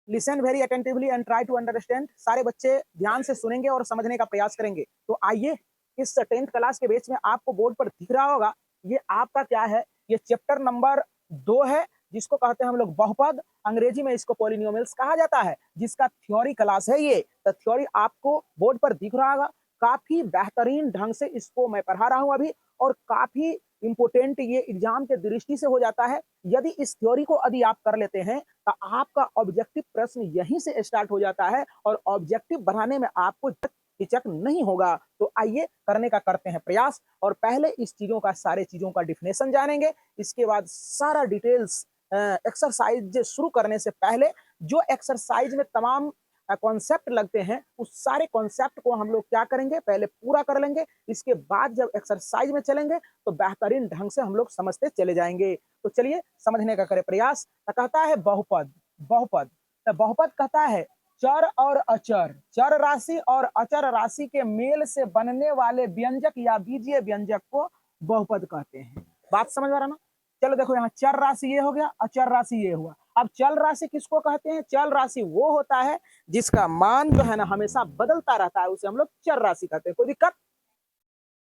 Listen very attentively and try to understand. सारे बच्चे ध्यान से सुनेंगे और समझने का प्रयास करेंगे। तो आइए, इस 10th क्लास के बेच में आपको बोर्ड पर दिख रहा होगा, ये आपका क्या है, ये चैप्टर नंबर 2 है, जिसको कहते हैं हम लोग बहुपद। अंग्रेजी में इसको पॉलिनोमियल्स कहा जाता है, जिसका थ्योरी क्लास है ये। तो थ्योरी आपको बोर्ड पर दिख रहा होगा। काफी बेहतरीन ढंग से इसको मैं पढ़ा रहा हूं अभी, और काफी इंपोर्टेंट ये एग्जाम के दृष्टि से हो जाता है। यदि इस थ्योरी को यदि आप कर लेते हैं तो आपका ऑब्जेक्टिव प्रश्न यहीं से स्टार्ट हो जाता है, और ऑब्जेक्टिव बढ़ाने में आपको हिचक नहीं होगा। तो आइए, करने का करते हैं प्रयास, और पहले इस चीजों का, सारे चीजों का डिफिनेशन जानेंगे। इसके बाद सारा डिटेल्स एक्सरसाइज शुरू करने से पहले जो एक्सरसाइज में तमाम कॉन्सेप्ट लगते हैं, उस सारे कॉन्सेप्ट को हम लोग क्या करेंगे, पहले पूरा कर लेंगे। इसके बाद जब एक्सरसाइज में चलेंगे तो बेहतरीन ढंग से हम लोग समझते चले जाएंगे। तो चलिए समझने का करें प्रयास। तो कहता है बहुपद। बहुपद, तो बहुपद कहता है चर और अचर, चर राशि और अचर राशि के मेल से बनने वाले व्यंजक या बीजीय व्यंजक को बहुपद कहते हैं। बात समझ में आ रहा ना? चलो देखो, यहाँ चर राशि ये हो गया, अचर राशि ये हुआ। अब चल राशि किसको कहते हैं? चल राशि वो होता है जिसका मान जो है ना हमेशा बदलता रहता है, उसे हम लोग चर राशि कहते हैं। कोई दिक्कत?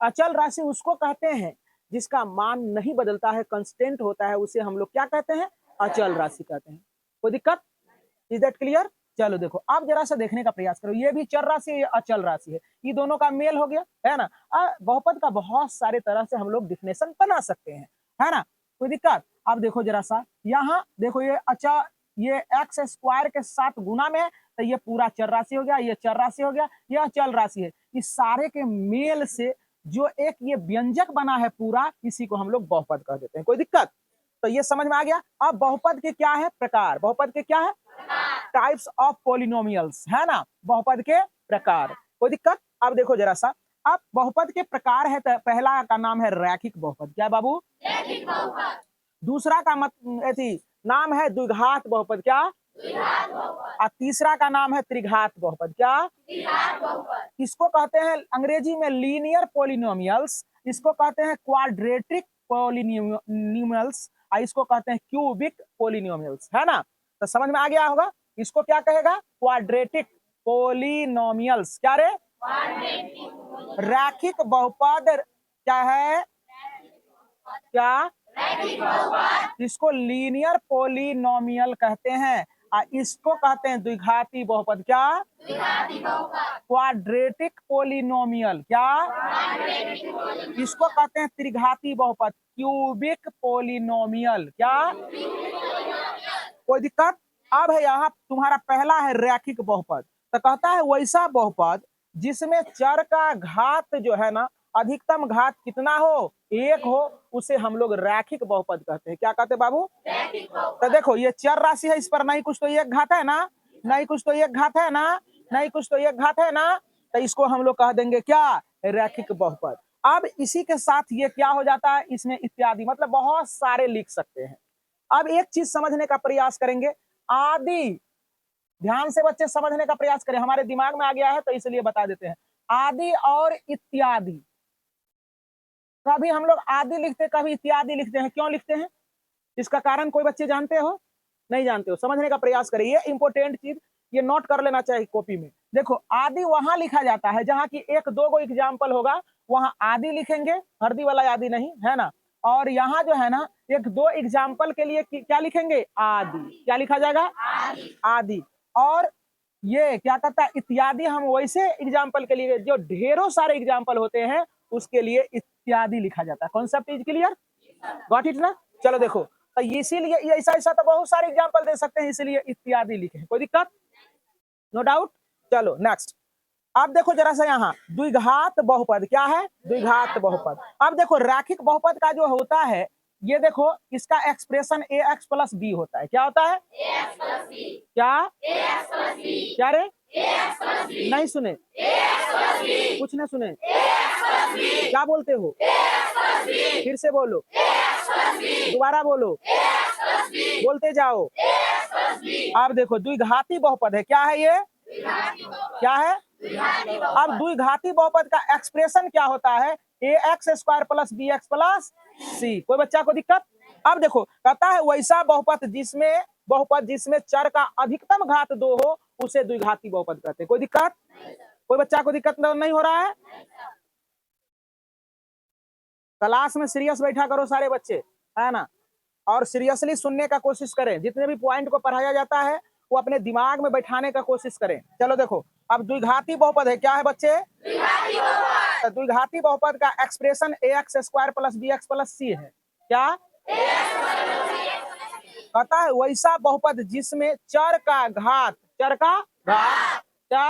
अचल राशि उसको कहते हैं जिसका मान नहीं बदलता है, कांस्टेंट होता है, उसे हम लोग क्या कहते हैं? अचल राशि कहते हैं। कोई दिक्कत? Is that clear? चलो देखो, अब जरा सा देखने का प्रयास करो। ये भी चर राशि है, ये अचल राशि है, ये दोनों का मेल हो गया, है ना? बहुपद का बहुत सारे तरह से हम लोग डिफिनेशन बना सकते हैं, है ना? कोई दिक्कत? अब देखो जरा सा, यहाँ देखो, ये ये एक्स स्क्वायर के साथ गुना में है, तो ये पूरा चर राशि हो गया, ये चर राशि हो गया, ये अचल राशि है। इस सारे के मेल से जो एक ये व्यंजक बना है पूरा, इसी को हम लोग बहुपद कह देते हैं। कोई दिक्कत? तो ये समझ में आ गया। अब बहुपद के क्या है प्रकार? बहुपद के क्या है? टाइप्स ऑफ पॉलिनोमियल्स, है ना? बहुपद के प्रकार। कोई दिक्कत? अब देखो जरा सा, अब बहुपद के प्रकार है, तो पहला का नाम है रैखिक बहुपद। क्या बाबू? रैखिक बहुपद। दूसरा का नाम है द्विघात बहुपद। क्या? द्विघात बहुपद। और तीसरा का नाम है त्रिघात बहुपद। क्या? त्रिघात बहुपद। इसको कहते हैं अंग्रेजी में लीनियर पॉलिनोमियल्स, इसको कहते हैं क्वाड्रेटिक पॉलिनोमियल्स, और इसको कहते हैं क्यूबिक पॉलिनोमियल्स, है ना? तो समझ में आ गया होगा। इसको क्या कहेगा? Quadratic polynomials. क्या रे? रैखिक बहुपद। क्या है? क्या? इसको लीनियर पॉलिनोमियल कहते हैं, इसको कहते हैं द्विघाती बहुपद। क्या? द्विघाती बहुपद। Quadratic polynomial. क्या? इसको कहते हैं त्रिघाती बहुपद, क्यूबिक पॉलिनोमियल। क्या? कोई दिक्कत? अब है यहाँ तुम्हारा पहला है रैखिक बहुपद। तो कहता है वैसा बहुपद जिसमें चर का घात जो है ना, अधिकतम घात कितना हो? 1 हो, उसे हम लोग रैखिक बहुपद कहते हैं। क्या कहते हैं बाबू? तो देखो, ये चर राशि है, इस पर नहीं कुछ तो एक घात है ना, नहीं कुछ तो एक घात है ना, नहीं कुछ तो एक घात है ना, तो इसको हम लोग कह देंगे क्या? रैखिक बहुपद। अब इसी के साथ ये क्या हो जाता है, इसमें इत्यादि, मतलब बहुत सारे लिख सकते हैं। अब एक चीज समझने का प्रयास करेंगे, आदि। ध्यान से बच्चे समझने का प्रयास करें, हमारे दिमाग में आ गया है तो इसलिए बता देते हैं। आदि और इत्यादि, कभी हम लोग आदि लिखते, कभी इत्यादि लिखते हैं। क्यों लिखते हैं? इसका कारण कोई बच्चे जानते हो? नहीं जानते हो? समझने का प्रयास करें, ये इंपॉर्टेंट चीज, ये नोट कर लेना चाहिए कॉपी में। देखो, आदि वहां लिखा जाता है जहां की एक दो गो एग्जाम्पल होगा, वहां आदि लिखेंगे, हरदी वाला आदि नहीं, है ना? और यहाँ जो है ना, एक दो एग्जाम्पल के लिए क्या लिखेंगे? आदि। क्या लिखा जाएगा? आदि। और ये क्या कहता है? इत्यादि। हम वैसे एग्जाम्पल के लिए, जो ढेरों सारे एग्जाम्पल होते हैं, उसके लिए इत्यादि लिखा जाता है। Concept is clear? Got it ना? चलो देखो, तो इसीलिए ऐसा ऐसा तो बहुत सारे एग्जाम्पल दे सकते हैं, इसीलिए इत्यादि लिखे। कोई दिक्कत? No doubt. चलो नेक्स्ट। अब देखो जरा सा, यहाँ द्विघात बहुपद। क्या है? द्विघात बहुपद। अब देखो, रैखिक बहुपद का जो होता है, ये देखो, इसका एक्सप्रेशन ax प्लस बी होता है। क्या होता है? ax plus b. क्या? ax plus b. क्या रे? ax plus b. नहीं सुने? ax plus b. कुछ नहीं सुने? ax plus b. क्या बोलते हो? ax plus b. फिर से बोलो। ax plus b. दोबारा बोलो। ax plus b. बोलते जाओ। ax plus b. अब देखो, द्विघाती बहुपद है। क्या है ये? क्या है? अब द्विघाती बहुपद का एक्सप्रेशन क्या होता है? ax square plus bx plus c। कोई बच्चा को दिक्कत? अब देखो, कहता है वैसा बहुपद जिसमें बहुपद जिसमें चर का अधिकतम घात 2 हो उसे द्विघाती बहुपद कहते हैं। कोई दिक्कत? कोई बच्चा को दिक्कत नहीं हो रहा है? क्लास में सीरियस बैठा करो सारे बच्चे, है ना, और सीरियसली सुनने का कोशिश करें। जितने भी पॉइंट को पढ़ाया जाता है वो अपने दिमाग में बैठाने का कोशिश करें। चलो देखो, अब द्विघाती बहुपद है, क्या है बच्चे? द्विघाती बहुपद का expression ax square plus bx plus c है। क्या कहता है? वैसा बहुपद जिसमें चर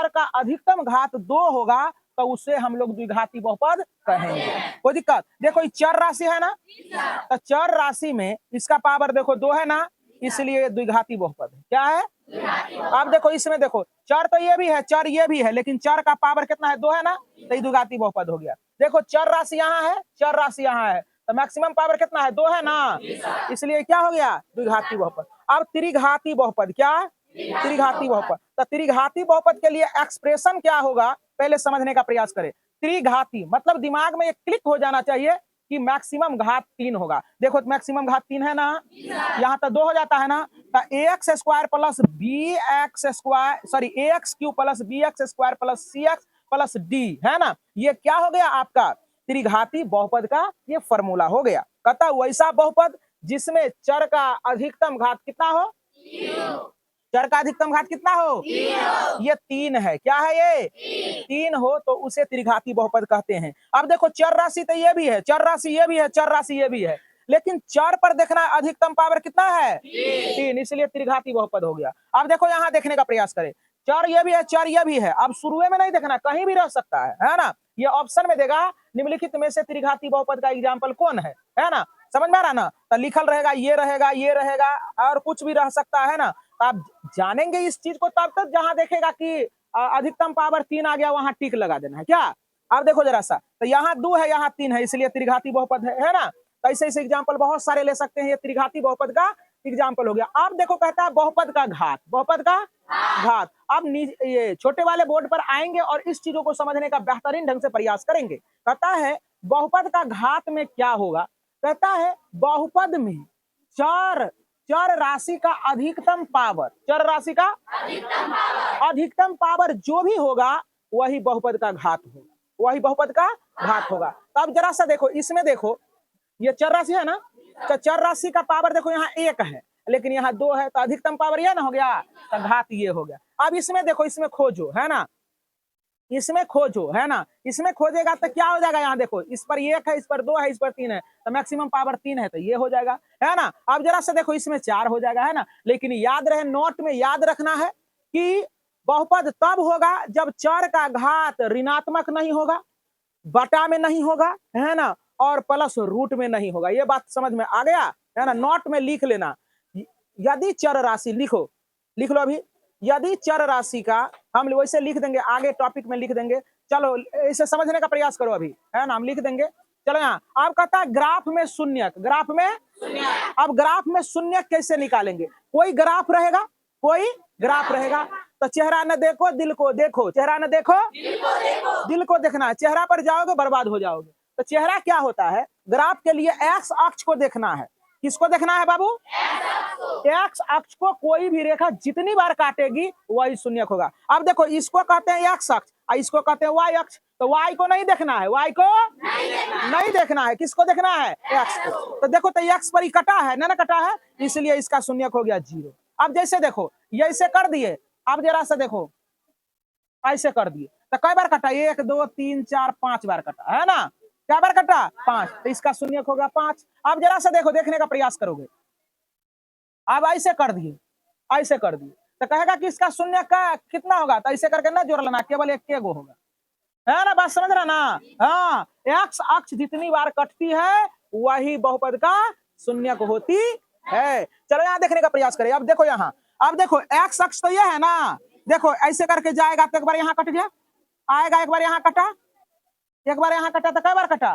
का अधिकतम घात 2 होगा तो उसे हम लोग द्विघाती बहुपद कहेंगे। कोई दिक्कत? देखो ये चर राशि है ना, तो चर राशि में इसका पावर देखो 2 है ना, इसलिए द्विघाती बहुपद है। क्या है? अब देखो इसमें देखो, चर तो ये भी है, चर ये भी है, लेकिन चर का पावर कितना है? 2 है ना, तो ये द्विघाती बहुपद हो गया। देखो चर राशि यहाँ है, चर राशि यहाँ है, तो मैक्सिमम पावर कितना है? 2 है ना, इसलिए क्या हो गया? द्विघाती बहुपद। अब त्रिघाती बहुपद, क्या? त्रिघाती बहुपद। तो त्रिघाती बहुपद के लिए एक्सप्रेशन क्या होगा पहले समझने का प्रयास करें। त्रिघाती मतलब दिमाग में एक क्लिक हो जाना चाहिए कि मैक्सिमम घात 3 होगा। देखो मैक्सिमम घात 3 है ना, यहाँ तो 2 हो जाता है ना, तो ax square plus bx square sorry ax Q plus bx square plus cx plus d है ना, ये क्या हो गया आपका? त्रिघाती बहुपद का ये फॉर्मूला हो गया। कहता वैसा बहुपद जिसमें चर का अधिकतम घात कितना हो? चर का अधिकतम घात कितना हो? ये 3 है। क्या है ये? 3 हो तो उसे त्रिघाती बहुपद कहते हैं। अब देखो चर राशि तो ये भी है, चर राशि ये भी है, चर राशि ये भी है, लेकिन चर पर देखना अधिकतम पावर कितना है? 3, इसलिए त्रिघाती बहुपद हो गया। अब देखो यहाँ देखने का प्रयास करें, चर ये भी है, चर ये भी है। अब शुरुए में नहीं देखना, कहीं भी रह सकता है ना, ये ऑप्शन में देगा निम्नलिखित में से त्रिघाती बहुपद का एग्जाम्पल कौन है ना, समझ में आ रहा ना, तो लिखल रहेगा, ये रहेगा, ये रहेगा, और कुछ भी रह सकता है ना। आप जानेंगे इस चीज को तब तक जहां देखेगा कि अधिकतम पावर 3 आ गया, वहां टिक लगा देना है। क्या? अब देखो जरा सा, तो यहाँ 2 है, यहाँ 3 है, इसलिए त्रिघाती बहुपद है ना। तो ऐसे ऐसे एग्जाम्पल बहुत सारे ले सकते हैं, ये त्रिघाती बहुपद का एग्जाम्पल हो गया। अब देखो कहता है बहुपद का घात, बहुपद का घात। अब ये छोटे वाले बोर्ड पर आएंगे और इस चीजों को समझने का बेहतरीन ढंग से प्रयास करेंगे। कहता है बहुपद का घात में क्या होगा? कहता है बहुपद में चर राशि का अधिकतम पावर, चर राशि का अधिकतम पावर जो भी होगा वही बहुपद का घात होगा, वही बहुपद का घात होगा। तो अब जरा सा देखो, इसमें देखो ये चर राशि है ना, तो चर राशि का पावर देखो यहाँ 1 है, लेकिन यहाँ 2 है, तो अधिकतम पावर यह ना हो गया, तो घात ये हो गया। अब इसमें देखो, इसमें खोजो है ना, इसमें खोजो है ना, इसमें खोजेगा तो क्या हो जाएगा? यहाँ देखो, इस पर 1 है, इस पर 2 है, इस पर 3 है, तो मैक्सिमम पावर 3 है, तो ये हो जाएगा, है ना। अब जरा सा देखो, इसमें 4 हो जाएगा, है ना। लेकिन याद रहे, नोट में याद रखना है कि बहुपद तब होगा जब चर का घात ऋणात्मक नहीं होगा, बटा में नहीं होगा, है ना, और प्लस रूट में नहीं होगा। ये बात समझ में आ गया, है ना। नोट में लिख लेना, यदि चर राशि लिख लो अभी, यदि चर राशि का हम वैसे लिख देंगे, आगे टॉपिक में लिख देंगे। चलो इसे समझने का प्रयास करो अभी, है ना, हम लिख देंगे। चलो यहाँ आप कहता है ग्राफ में शून्य, ग्राफ में अब ग्राफ में शून्य कैसे निकालेंगे? कोई ग्राफ रहेगा, कोई ग्राफ रहेगा, तो चेहरा न देखो दिल को देखो, चेहरा न देखो दिल को देखना है। चेहरा पर जाओगे बर्बाद हो जाओगे। तो चेहरा क्या होता है? ग्राफ के लिए एक्स अक्ष को देखना है। किसको देखना है बाबू? एक्स अक्ष को। कोई भी रेखा जितनी बार काटेगी वही शून्यक होगा। अब देखो, इसको कहते हैं एक्स अक्ष, इसको कहते हैं वाई अक्ष। तो वाई को नहीं देखना है, वाई को नहीं देखना है, किसको देखना है? एक्स को। तो देखो, तो एक्स पर ही कटा है ना, कटा है, इसलिए इसका शून्यक हो गया 0। अब जैसे देखो, ये ऐसे कर दिए, अब जरा सा देखो, ऐसे कर दिए, तो कई बार कटा? 1 2 3 4 5 बार कटा, है ना। क्या बार कटा? 5, तो इसका शून्यक होगा 5। अब जरा सा देखो, देखने का प्रयास करोगे, अब ऐसे कर दिए, ऐसे कर दिए, तो कहेगा कि इसका शून्य का कितना होगा? तो ऐसे करके ना जोड़ लेना, केवल एक गो होगा, है ना। बात समझ रहा ना? हाँ, एक्स अक्ष जितनी बार कटती है वही बहुपद का शून्यक होती है। चलो यहाँ देखने का प्रयास करें। अब देखो यहाँ, अब देखो एक्स अक्ष तो यह है ना, देखो ऐसे करके जाएगा तो एक बार यहाँ कट गया, आएगा एक बार यहाँ कटा, एक बार यहाँ कटा, तो कई बार कटा?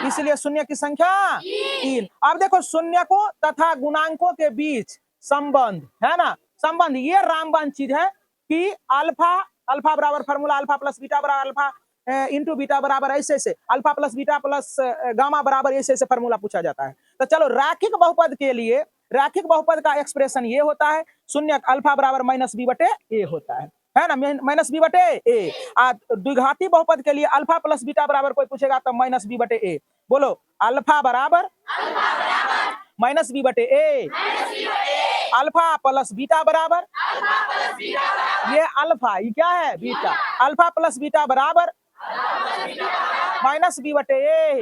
इसलिए शून्य की संख्या 3। अब देखो, शून्यकों तथा गुणांकों के बीच संबंध, है ना, संबंध ये रामबाण चीज है कि अल्फा बराबर फॉर्मूला अल्फा प्लस बीटा बराबर अल्फा इंटू बीटा बराबर ऐसे alpha plus beta plus gamma बराबर ऐसे फॉर्मूला पूछा जाता है। तो चलो, रैखिक बहुपद के लिए रैखिक बहुपद का एक्सप्रेशन ये होता है शून्य अल्फा बराबर माइनस बी बटे ए होता है ना, माइनस बी बटे ए। द्विघाती बहुपद के लिए अल्फा प्लस बीटा बराबर कोई पूछेगा तो माइनस बी बटे ए। बोलो अल्फा बराबर माइनस बी बटे ए, अल्फा प्लस बीटा बराबर, ये अल्फा, ये क्या है बीटा, अल्फा प्लस बीटा बराबर माइनस बी बटे ए।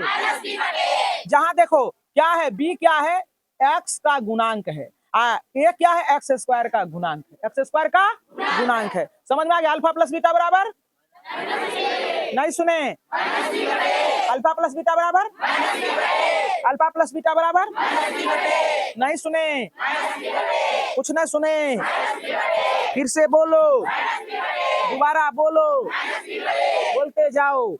जहां देखो क्या है, बी क्या है, एक्स का गुणांक है, ए क्या है, एक्स स्क्वायर का गुणांक है, एक्स स्क्वायर का गुणांक है। समझ में आ गया? अल्फा प्लस बीटा बराबर, नहीं सुने, अल्फा प्लस बीटा बराबर, अल्फा प्लस बीटा बराबर, नहीं सुने, कुछ नहीं सुने, फिर से बोलो, दोबारा बोलो, बोलते जाओ।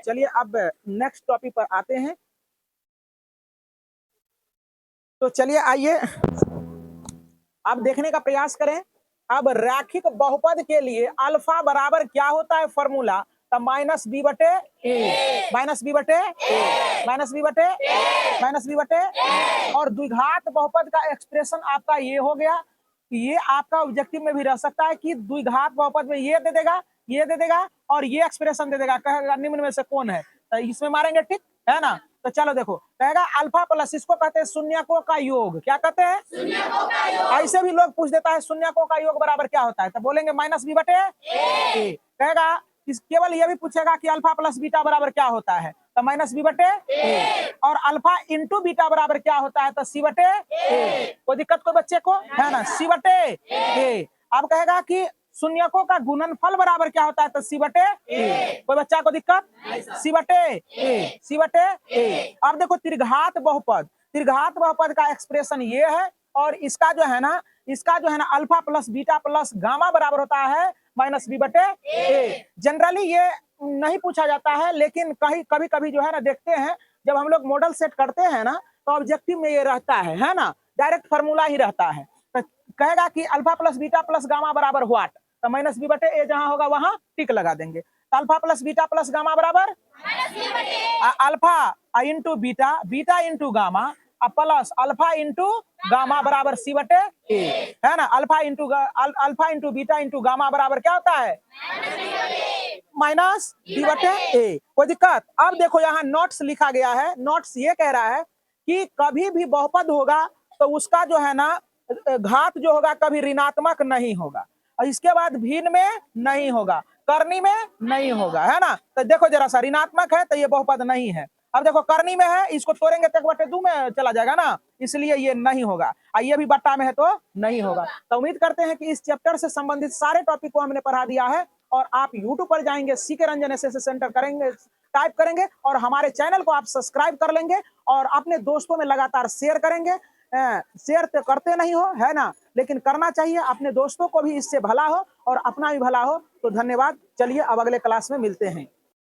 चलिए अब नेक्स्ट टॉपिक पर आते हैं। तो चलिए आइए अब देखने का प्रयास करें। अब रैखिक बहुपद के लिए अल्फा बराबर क्या होता है फॉर्मूला, तो माइनस बी बटे ए, माइनस बी बटे ए, माइनस बी बटे, माइनस बी बटे। और द्विघात बहुपद का एक्सप्रेशन आपका ये हो गया कि ये आपका ऑब्जेक्टिव में भी रह सकता है कि द्विघात बहुपद में ये दे देगा, ये दे देगा और ये एक्सप्रेशन दे देगा, कहेगा निम्न में से कौन है, तो इसमें मारेंगे टिक, है ना। तो चलो देखो, कहेगा अल्फा प्लस, इसको कहते हैं शून्यकों का योग। क्या कहते हैं? शून्यकों का योग। ऐसे भी लोग पूछ देता है शून्यकों का योग बराबर क्या होता है, तो बोलेंगे माइनस बी बटे ए। कहेगा केवल ये भी पूछेगा कि अल्फा प्लस बीटा बराबर क्या होता है, तो माइनस बी बटे ए। और अल्फा इंटू बीटा बराबर क्या होता है, तो सी बटे ए। कोई दिक्कत कोई बच्चे को, है ना, सी बटे ए। अब कहेगा कि शून्यकों का गुणनफल बराबर क्या होता है, तो सी बटे ए। कोई बच्चा को दिक्कत, सी बटे ए, सी बटे ए। अब देखो त्रिघात बहुपद, त्रिघात बहुपद का एक्सप्रेशन ये है, और इसका जो है ना, इसका जो है ना alpha plus beta plus gamma बराबर होता है माइनस बी बटे ए। जनरली ये नहीं पूछा जाता है, लेकिन कहीं कभी कभी जो है ना देखते हैं, जब हम लोग मॉडल सेट करते हैं ना, तो ऑब्जेक्टिव में ये रहता है ना, डायरेक्ट फार्मूला ही रहता है। तो कहेगा कि alpha plus beta plus gamma बराबर व्हाट, तो माइनस बी बटे ए जहां होगा वहां टिक लगा देंगे। तो alpha plus beta plus gamma बराबर alpha into beta, beta into gamma plus alpha into gamma बराबर सी बटे ए, है ना। Alpha into beta into gamma बराबर क्या होता है, माइनस बी बटे ए। कोई दिक्कत? अब देखो यहाँ नोट्स लिखा गया है, नोट्स ये कह रहा है कि कभी भी बहुपद होगा तो उसका जो है ना घात जो होगा कभी ऋणात्मक नहीं होगा, और इसके बाद भिन्न में नहीं होगा, करनी में नहीं होगा, है ना। तो देखो जरा सा, ऋणात्मक है तो ये बहुपद नहीं है। अब देखो करनी में है, इसको तोड़ेंगे तो 1/2 में चला जाएगा ना, इसलिए ये नहीं होगा। ये भी बट्टा में है तो नहीं होगा। तो उम्मीद करते हैं कि इस चैप्टर से संबंधित सारे टॉपिक को हमने पढ़ा दिया है, और आप YouTube पर जाएंगे, सीके रंजन एसएससी सेंटर करेंगे, टाइप करेंगे, और हमारे चैनल को आप सब्सक्राइब कर लेंगे, और अपने दोस्तों में लगातार शेयर करेंगे। शेयर तो करते नहीं हो, है ना, लेकिन करना चाहिए, अपने दोस्तों को भी इससे भला हो और अपना भी भला हो। तो धन्यवाद। चलिए अब अगले क्लास में मिलते हैं।